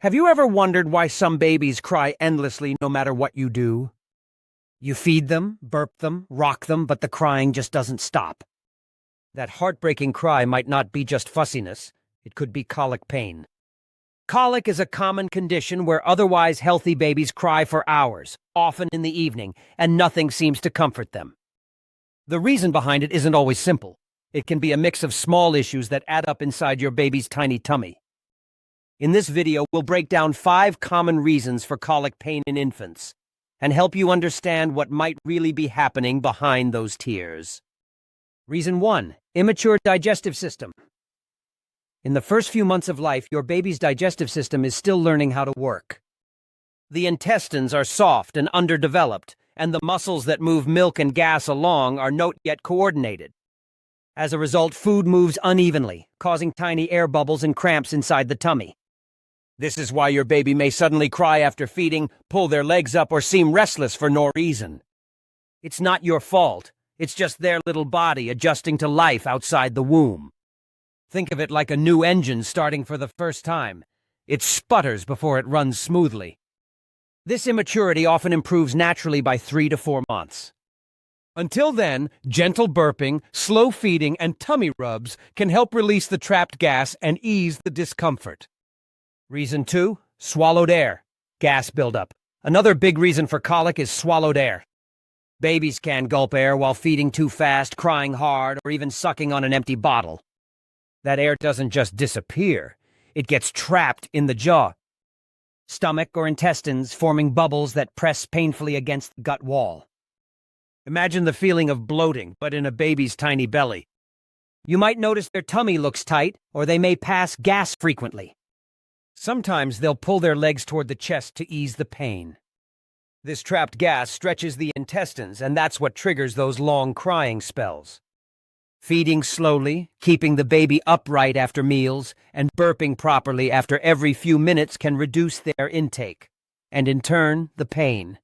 Have you ever wondered why some babies cry endlessly no matter what you do? You feed them, burp them, rock them, but the crying just doesn't stop. That heartbreaking cry might not be just fussiness, it could be colic pain. Colic is a common condition where otherwise healthy babies cry for hours, often in the evening, and nothing seems to comfort them. The reason behind it isn't always simple. It can be a mix of small issues that add up inside your baby's tiny tummy. In this video, we'll break down 5 common reasons for colic pain in infants and help you understand what might really be happening behind those tears. Reason 1. Immature digestive system. In the first few months of life, your baby's digestive system is still learning how to work. The intestines are soft and underdeveloped, and the muscles that move milk and gas along are not yet coordinated. As a result, food moves unevenly, causing tiny air bubbles and cramps inside the tummy. This is why your baby may suddenly cry after feeding, pull their legs up, or seem restless for no reason. It's not your fault. It's just their little body adjusting to life outside the womb. Think of it like a new engine starting for the first time. It sputters before it runs smoothly. This immaturity often improves naturally by 3 to 4 months. Until then, gentle burping, slow feeding, and tummy rubs can help release the trapped gas and ease the discomfort. Reason 2. Swallowed air. Gas buildup. Another big reason for colic is swallowed air. Babies can gulp air while feeding too fast, crying hard, or even sucking on an empty bottle. That air doesn't just disappear. It gets trapped in the jaw, stomach, or intestines, forming bubbles that press painfully against the gut wall. Imagine the feeling of bloating, but in a baby's tiny belly. You might notice their tummy looks tight, or they may pass gas frequently. Sometimes they'll pull their legs toward the chest to ease the pain. This trapped gas stretches the intestines, and that's what triggers those long crying spells. Feeding slowly, keeping the baby upright after meals, and burping properly after every few minutes can reduce their intake, and in turn, the pain.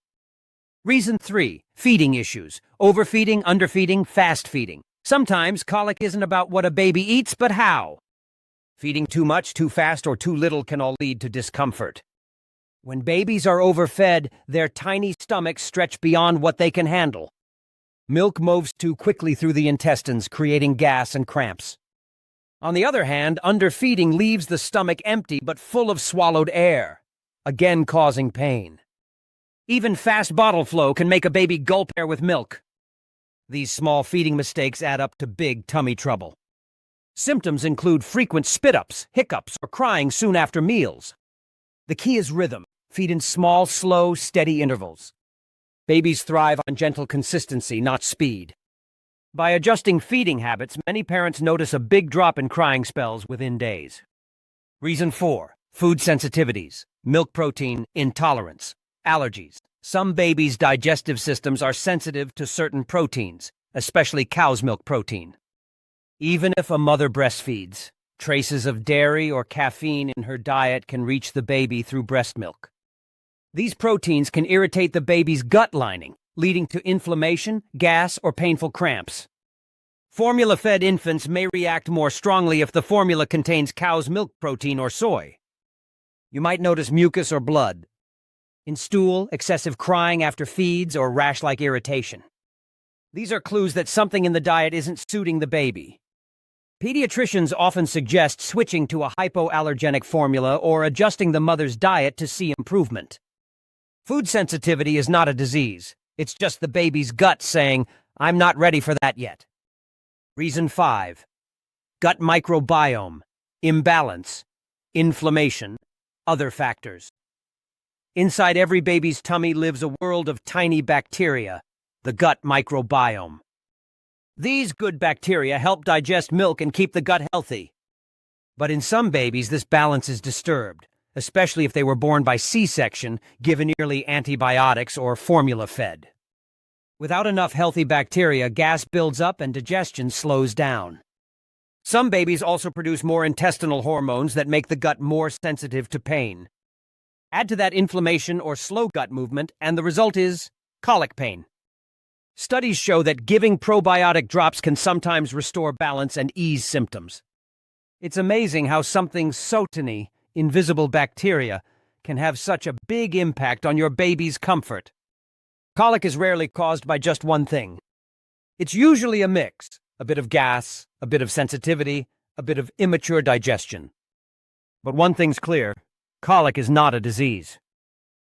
Reason 3. Feeding issues. Overfeeding, underfeeding, fast feeding. Sometimes colic isn't about what a baby eats, but how. Feeding too much, too fast, or too little can all lead to discomfort. When babies are overfed, their tiny stomachs stretch beyond what they can handle. Milk moves too quickly through the intestines, creating gas and cramps. On the other hand, underfeeding leaves the stomach empty but full of swallowed air, again causing pain. Even fast bottle flow can make a baby gulp air with milk. These small feeding mistakes add up to big tummy trouble. Symptoms include frequent spit-ups, hiccups, or crying soon after meals. The key is rhythm. Feed in small, slow, steady intervals. Babies thrive on gentle consistency, not speed. By adjusting feeding habits, many parents notice a big drop in crying spells within days. Reason 4. Food sensitivities. Milk protein intolerance. Allergies. Some babies' digestive systems are sensitive to certain proteins, especially cow's milk protein. Even if a mother breastfeeds, traces of dairy or caffeine in her diet can reach the baby through breast milk. These proteins can irritate the baby's gut lining, leading to inflammation, gas, or painful cramps. Formula-fed infants may react more strongly if the formula contains cow's milk protein or soy. You might notice mucus or blood in stool, excessive crying after feeds, or rash-like irritation. These are clues that something in the diet isn't suiting the baby. Pediatricians often suggest switching to a hypoallergenic formula or adjusting the mother's diet to see improvement. Food sensitivity is not a disease. It's just the baby's gut saying, "I'm not ready for that yet." Reason 5. Gut microbiome, imbalance, inflammation, other factors. Inside every baby's tummy lives a world of tiny bacteria, the gut microbiome. These good bacteria help digest milk and keep the gut healthy. But in some babies, this balance is disturbed, especially if they were born by C-section, given yearly antibiotics, or formula-fed. Without enough healthy bacteria, gas builds up and digestion slows down. Some babies also produce more intestinal hormones that make the gut more sensitive to pain. Add to that inflammation or slow gut movement, and the result is colic pain. Studies show that giving probiotic drops can sometimes restore balance and ease symptoms. It's amazing how something so tiny, invisible bacteria can have such a big impact on your baby's comfort. Colic is rarely caused by just one thing. It's usually a mix, a bit of gas, a bit of sensitivity, a bit of immature digestion. But one thing's clear, colic is not a disease.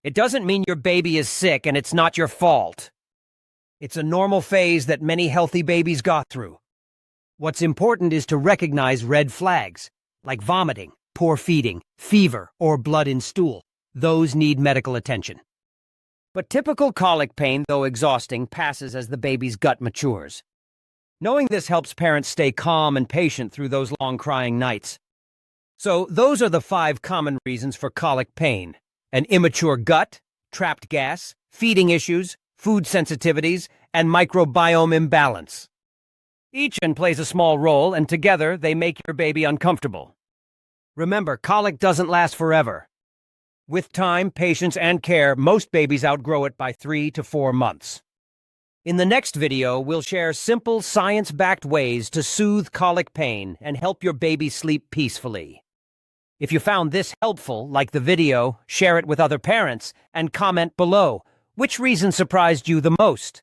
It doesn't mean your baby is sick and it's not your fault. It's a normal phase that many healthy babies got through. What's important is to recognize red flags, like vomiting, poor feeding, fever, or blood in stool. Those need medical attention. But typical colic pain, though exhausting, passes as the baby's gut matures. Knowing this helps parents stay calm and patient through those long crying nights. So those are the 5 common reasons for colic pain: an immature gut, trapped gas, feeding issues, food sensitivities, and microbiome imbalance. Each one plays a small role, and together they make your baby uncomfortable. Remember, colic doesn't last forever. With time, patience, and care, most babies outgrow it by 3 to 4 months. In the next video, we'll share simple, science-backed ways to soothe colic pain and help your baby sleep peacefully. If you found this helpful, like the video, share it with other parents, and comment below. Which reason surprised you the most?